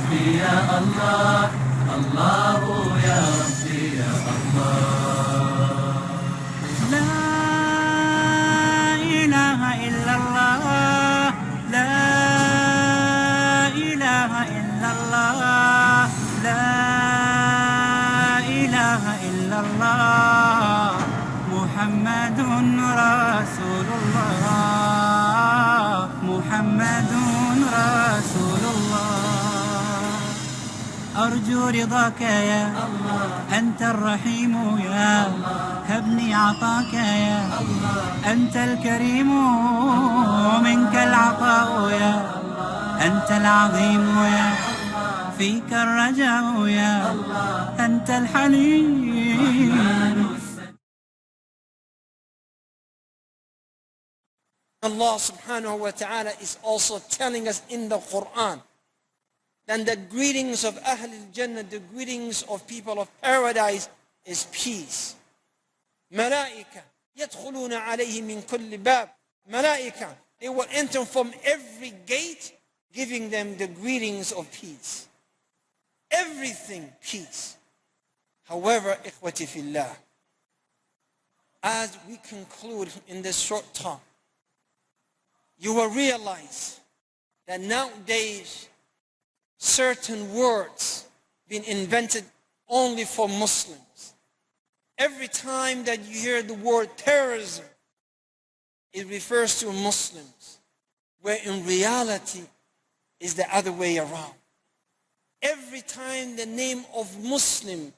ربي يا الله الله يا ربي يا الله لا إله إلا الله لا إله إلا الله لا إله إلا الله محمد رسول الله محمد رسول الله أرجو رضاك يا الله أنت الرحيم يا الله هبني عطاك يا الله أنت الكريم منك العطاء يا الله أنت العظيم يا الله فيك الرجاء يا الله أنت الحليم Allah subhanahu wa ta'ala is also telling us in the Quran that the greetings of Ahlul Jannah, the greetings of people of paradise is peace. Malaika yadkhuluna alayhi min kulli bab. Malaika, they will enter from every gate giving them the greetings of peace. Everything peace. However, ikhwati fillah, as we conclude in this short talk, you will realize that nowadays certain words been invented only for Muslims. Every time that you hear the word terrorism, it refers to Muslims, where in reality is the other way around. Every time the name of Muslim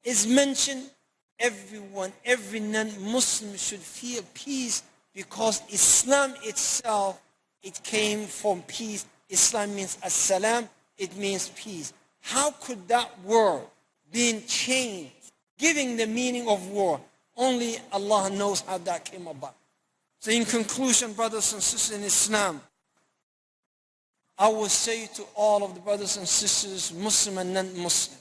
is mentioned, everyone, every non-Muslim should feel peace, because Islam itself, it came from peace. Islam means as-salam, it means peace. How could that word being changed, giving the meaning of war? Only Allah knows how that came about. So in conclusion, brothers and sisters in Islam, I will say to all of the brothers and sisters, Muslim and non-Muslim,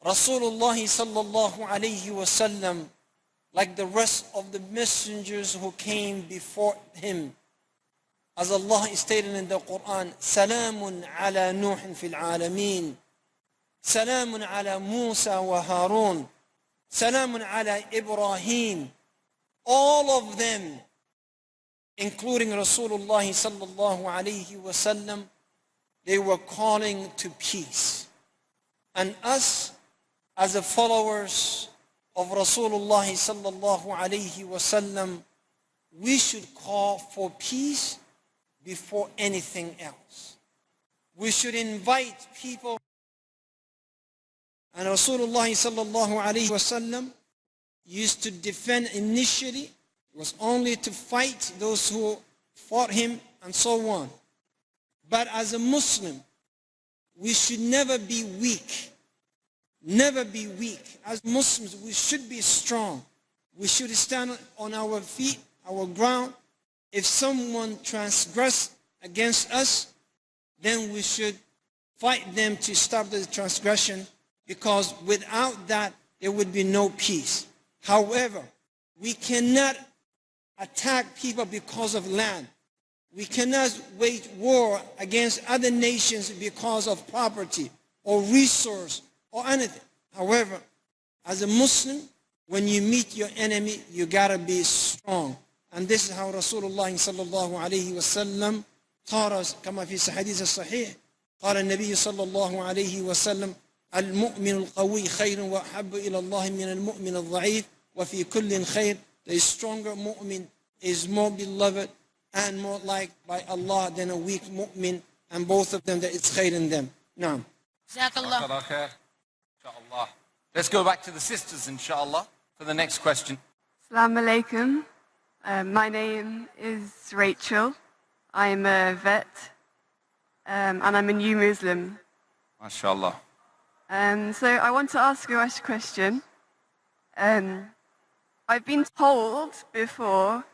Rasulullah sallallahu alayhi wa sallam, like the rest of the messengers who came before him, as Allah is stated in the Quran, Salamun ala Nuhin fil alameen, Salamun ala Musa wa Harun, Salamun ala Ibrahim. All of them, including Rasulullah sallallahu alayhi wa sallam, they were calling to peace. And us, as the followers of Rasulullah sallallahu alayhi wa sallam, we should call for peace before anything else. We should invite people. And Rasulullah sallallahu alayhi wa sallam used to defend initially. It was only to fight those who fought him and so on. But as a Muslim, we should never be weak. Never be weak. As Muslims, we should be strong. We should stand on our feet, our ground. If someone transgress against us, then we should fight them to stop the transgression, because without that, there would be no peace. However, we cannot attack people because of land. We cannot wage war against other nations because of property or resource or anything. However, as a Muslim, when you meet your enemy, you gotta be strong. And this is how Rasulullah sallallahu alayhi wa sallam taught us, كما في حديث الصحيح قال النبي صلى الله عليه وسلم المؤمن القوي خير وأحب إلى الله من المؤمن الضعيف وفي كل خير. The stronger mu'min is more beloved and more liked by Allah than a weak mu'min, and both of them, that it's khair in them. Naam. Jazakallah khair. Inshallah. Let's go back to the sisters, inshallah, for the next question. Assalamu alaikum. My name is Rachel. I'm a vet, and I'm a new Muslim. MashaAllah. So I want to ask you a question. I've been told before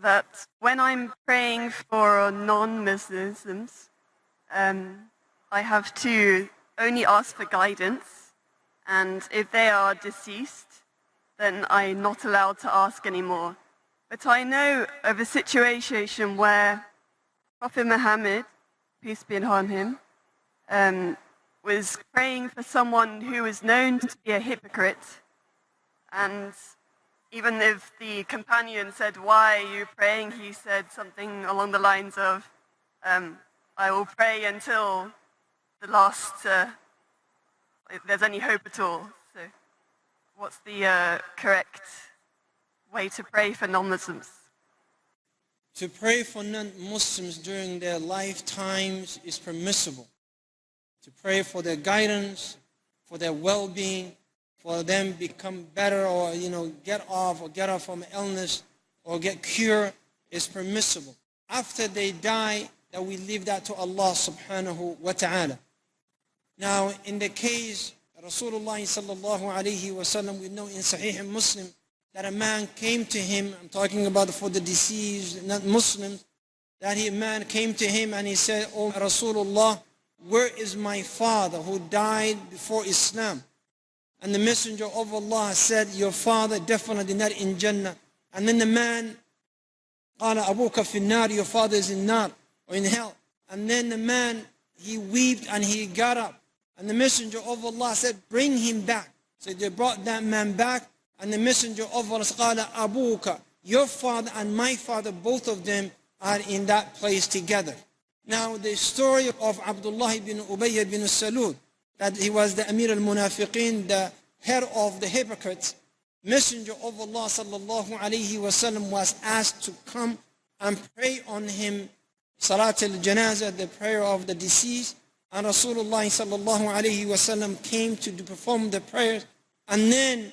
that when I'm praying for non-Muslims, I have to only ask for guidance, and if they are deceased, then I'm not allowed to ask anymore. But I know of a situation where Prophet Muhammad, peace be upon him, was praying for someone who was known to be a hypocrite. And even if the companion said, "Why are you praying?" he said something along the lines of, "I will pray until the last, if there's any hope at all." So what's the correct way to pray for non-Muslims? To pray for non-Muslims during their lifetimes is permissible. To pray for their guidance, for their well-being, for them become better, or get off from illness or get cure, is permissible. After they die, that we leave that to Allah subhanahu wa ta'ala. Now, in the case Rasulullah sallallahu alayhi wa sallam, we know in Sahih Muslim that a man came to him, I'm talking about for the deceased, not Muslims, that a man came to him and he said, "Oh Rasulullah, where is my father who died before Islam?" And the Messenger of Allah said, "Your father definitely not in Jannah." And then the man, قال أبوك في النار, your father is in nar, or in hell. And then the man, he wept and he got up. And the Messenger of Allah said, "Bring him back." So they brought that man back, and the Messenger of Allah said, قال أبوك, your father and my father, both of them are in that place together. Now the story of Abdullah ibn Ubay ibn Salul, that he was the Amir al-Munafiqeen, the head of the hypocrites. Messenger of Allah sallallahu alayhi wa sallam was asked to come and pray on him, Salat al-Janazah, the prayer of the deceased. And Rasulullah sallallahu alayhi wa sallam came to perform the prayers. And then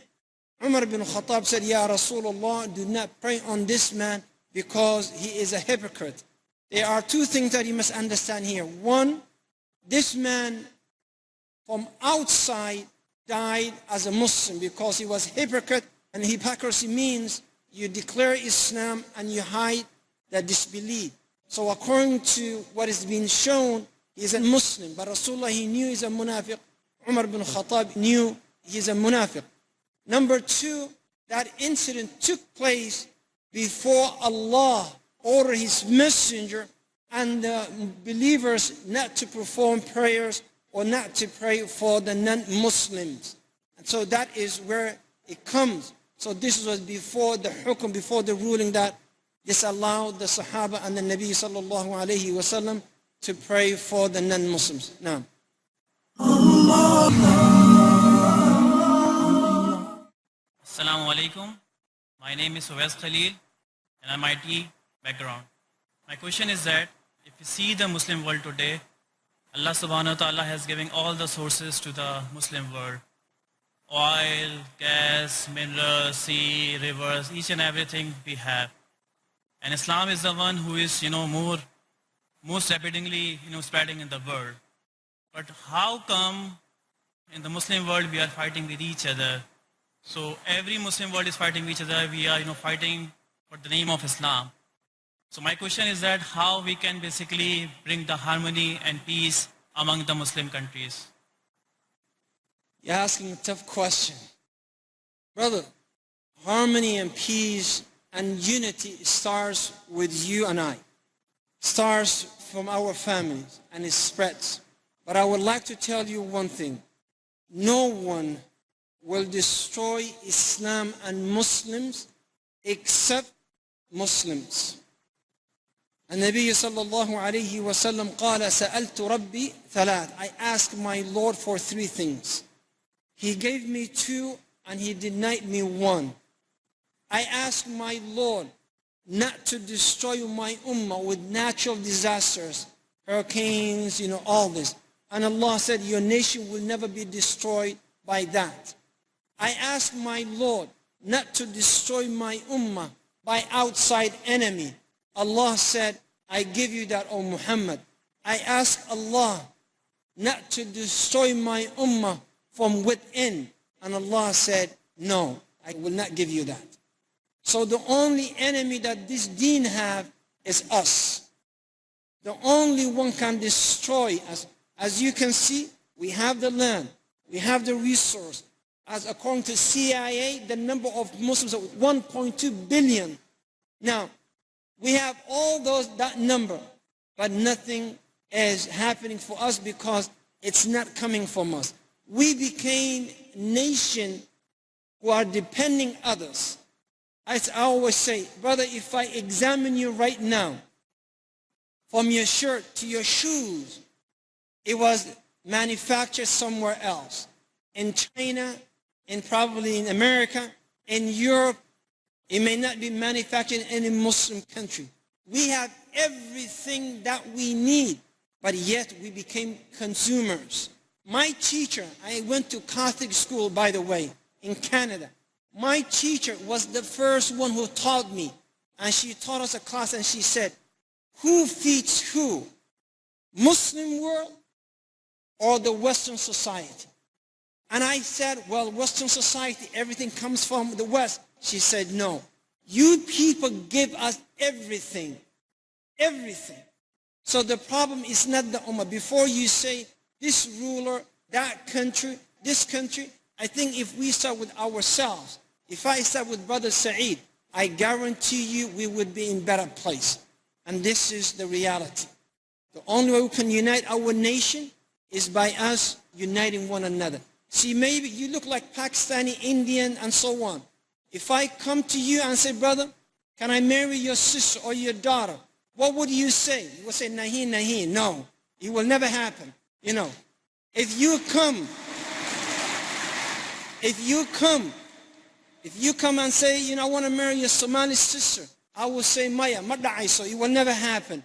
Umar bin Khattab said, "Ya Rasulullah, do not pray on this man because he is a hypocrite." There are two things that you must understand here. One, this man from outside died as a Muslim because he was hypocrite, and hypocrisy means you declare Islam and you hide the disbelief. So according to what is being shown, he is a Muslim, but Rasulullah, he knew he's a munafiq. Umar bin Khattab knew he's a munafiq. Number two, that incident took place before Allah ordered his messenger and the believers not to perform prayers or not to pray for the non-Muslims. And so that is where it comes. So this was before the hukum, before the ruling that disallowed the Sahaba and the Nabi sallallahu alayhi wa sallam to pray for the non-Muslims. Now. Assalamu alaikum. My name is Uwais Khalil and I'm IT background. My question is that if you see the Muslim world today, Allah subhanahu wa ta'ala has given all the sources to the Muslim world. Oil, gas, minerals, sea, rivers, each and everything we have. And Islam is the one who is, most rapidly, spreading in the world. But how come in the Muslim world we are fighting with each other? So every Muslim world is fighting with each other. We are, fighting for the name of Islam. So my question is that how we can basically bring the harmony and peace among the Muslim countries? You're asking a tough question. Brother, harmony and peace and unity starts with you and I. Starts from our families and it spreads. But I would like to tell you one thing. No one will destroy Islam and Muslims except Muslims. النبي صلى الله عليه وسلم قال سألت ربي ثلاث. I asked my Lord for three things. He gave me two and he denied me one. I asked my Lord not to destroy my ummah with natural disasters, hurricanes, all this. And Allah said, your nation will never be destroyed by that. I asked my Lord not to destroy my ummah by outside enemy. Allah said, I give you that, O Muhammad. I ask Allah not to destroy my ummah from within. And Allah said, no, I will not give you that. So the only enemy that this deen have is us. The only one can destroy us. As you can see, we have the land, we have the resource. As according to CIA, the number of Muslims is 1.2 billion. Now, we have all that number, but nothing is happening for us because It's not coming from us. We became a nation who are depending others. As I always say, brother, if I examine you right now, from your shirt to your shoes, it was manufactured somewhere else. In China, and probably in America, in Europe, it may not be manufactured in any Muslim country. We have everything that we need, but yet we became consumers. My teacher, I went to Catholic school, by the way, in Canada. My teacher was the first one who taught me, and she taught us a class, and she said, who feeds who? Muslim world or the Western society? And I said, well, Western society, everything comes from the West. She said, no. You people give us everything. Everything. So the problem is not the Ummah. Before you say this ruler, that country, this country, I think if we start with ourselves, if I start with Brother Saeed, I guarantee you we would be in a better place. And this is the reality. The only way we can unite our nation is by us uniting one another. See, maybe you look like Pakistani, Indian, and so on. If I come to you and say, brother, can I marry your sister or your daughter? What would you say? You would say, nahi, nahi, no. It will never happen. You know, if you come and say, you know, I want to marry your Somali sister, I will say, maya, madda'i, so it will never happen.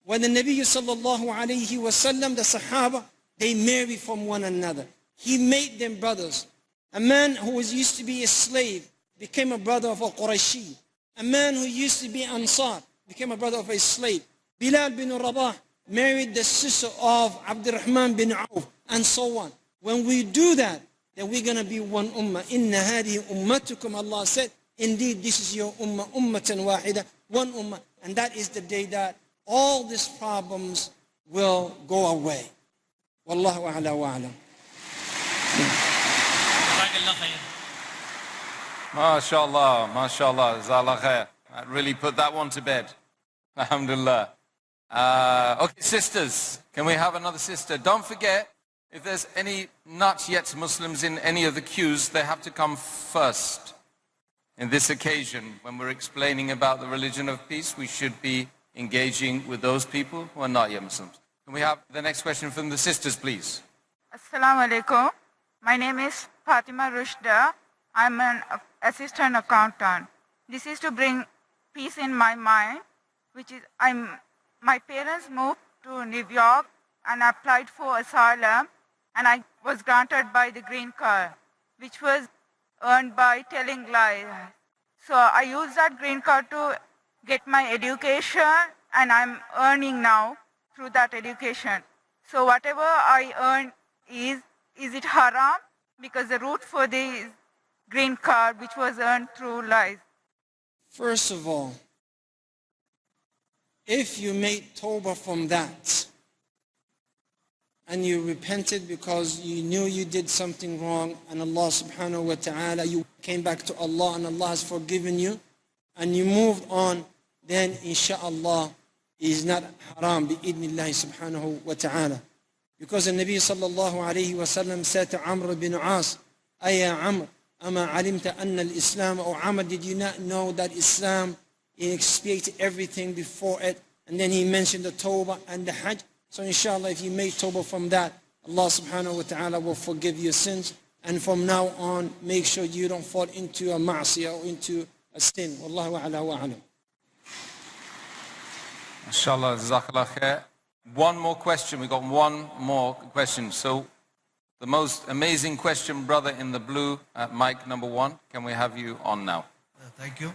When the Nabi sallallahu alayhi wa sallam, the Sahaba, they marry from one another. He made them brothers. A man who was used to be a slave became a brother of a Qurayshi. A man who used to be Ansar became a brother of a slave. Bilal bin Rabah married the sister of Abdurrahman bin Auf, and so on. When we do that, then we're going to be one ummah. Inna hadihi ummatukum, Allah said, indeed this is your ummah, ummatan wahida, one ummah. And that is the day that all these problems will go away. Wallahu a'la wa a'lam. MashaAllah, MashaAllah, Jazakallah khair. That really put that one to bed. Alhamdulillah. Okay, sisters, can we have another sister? Don't forget, if there's any not yet Muslims in any of the queues, they have to come first. In this occasion, when we're explaining about the religion of peace, we should be engaging with those people who are not yet Muslims. Can we have the next question from the sisters, please? Assalamu alaikum. My name is Fatima Rushda. I'm an assistant accountant. This is to bring peace in my mind, which is my parents moved to New York and applied for asylum, and I was granted by the green card, which was earned by telling lies. So I used that green card to get my education, and I'm earning now through that education. So whatever I earn is it haram? Because the route for the green card, which was earned through lies. First of all, if you made tawbah from that, and you repented because you knew you did something wrong, and Allah subhanahu wa ta'ala, you came back to Allah and Allah has forgiven you, and you moved on, then insha'Allah it is not haram bi-idnillahi subhanahu wa ta'ala. Because the Nabi sallallahu alayhi wa sallam said to Amr bin As, Aya Amr, ama alimta anna al-Islam, or Amr, did you not know that Islam expiated everything before it? And then he mentioned the tawbah and the hajj. So inshallah, if you made tawbah from that, Allah subhanahu wa ta'ala will forgive your sins. And from now on, make sure you don't fall into a ma'asiyah or into a sin. Wallahu a'la wa a'lam. Inshallah, Jazakallah khair. One more question. We got one more question. So the most amazing question, brother in the blue, at mic number 1. Can we have you on now? Thank you.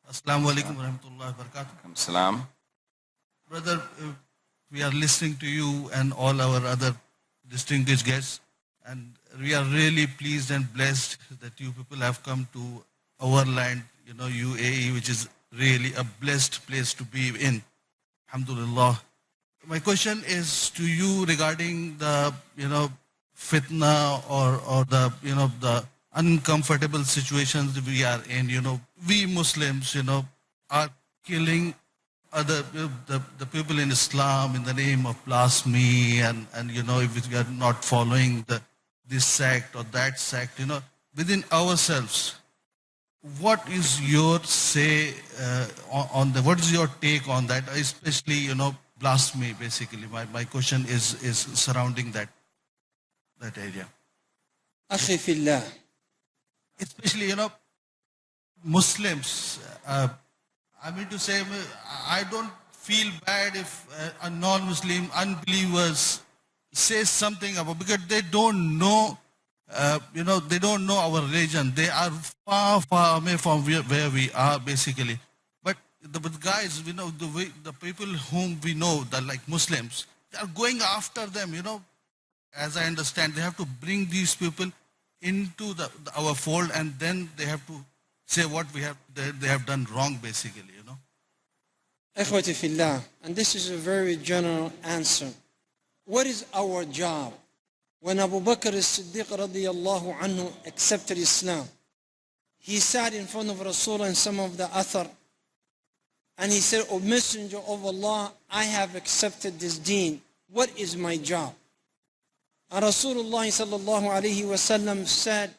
Assalamu alaikum wa rahmatullahi wa barakatuh. Salam. Brother, we are listening to you and all our other distinguished guests, and we are really pleased and blessed that you people have come to our land, UAE, which is really a blessed place to be in. Alhamdulillah. My question is to you regarding the, fitna or the, the uncomfortable situations we are in. We Muslims, are killing other the people in Islam in the name of blasphemy and if we are not following this sect or that sect, within ourselves, what is your say on the? What is your take on that? Especially blasphemy. Basically, my question is surrounding that area. أخي في الله. Especially Muslims. I mean to say, I don't feel bad if a non-Muslim, unbelievers say something about, because they don't know, they don't know our religion. They are far, far away from where we are, basically. But the guys, the people whom we know, like Muslims, they are going after them, as I understand. They have to bring these people into our fold, and then they have to say what they have done wrong, basically, إخوتي في الله, and this is a very general answer. What is our job? When Abu Bakr as-Siddiq radiyallahu anhu accepted Islam, he sat in front of Rasul and some of the Akthar, and he said, O Messenger of Allah, I have accepted this deen. What is my job? And Rasulullah sallallahu alayhi wa sallam said,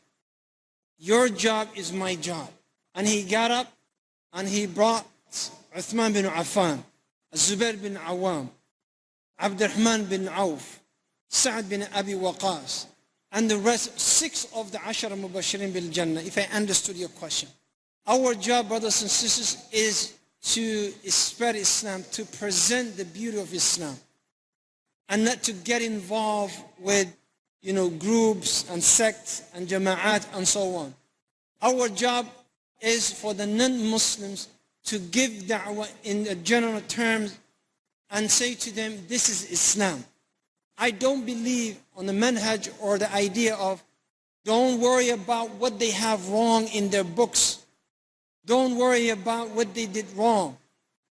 your job is my job. And he got up and he brought Uthman bin Affan, Zubair bin Awam, Abdurrahman bin Auf, Sa'ad bin Abi Waqas, and the rest, 6 of the Ashara Mubashirin bil Jannah, if I understood your question. Our job, brothers and sisters, is to spread Islam, to present the beauty of Islam, and not to get involved with groups and sects and jama'at and so on. Our job is for the non-Muslims to give da'wah in the general terms and say to them, this is Islam. I don't believe on the manhaj or the idea of don't worry about what they have wrong in their books. Don't worry about what they did wrong.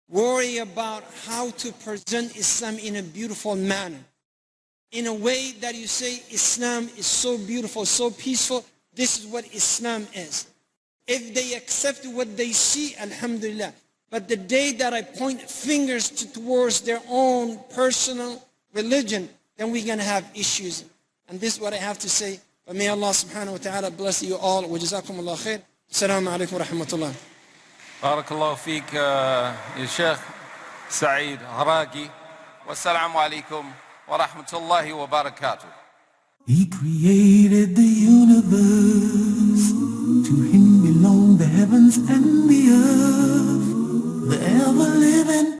Worry about how to present Islam in a beautiful manner. In a way that you say Islam is so beautiful, so peaceful, this is what Islam is. If they accept what they see, alhamdulillah. But the day that I point fingers towards their own personal religion, then we're going to have issues. And this is what I have to say. But may Allah subhanahu wa ta'ala bless you all. Wa jazakum Allah khair. Assalamu alaikum wa rahmatullah. Barakallahu feek, ya Sheikh Saeed Rageah. Wassalamu alaikum wa rahmatullahi wa barakatuh. He created the universe. To him belong the heavens and the earth, the ever living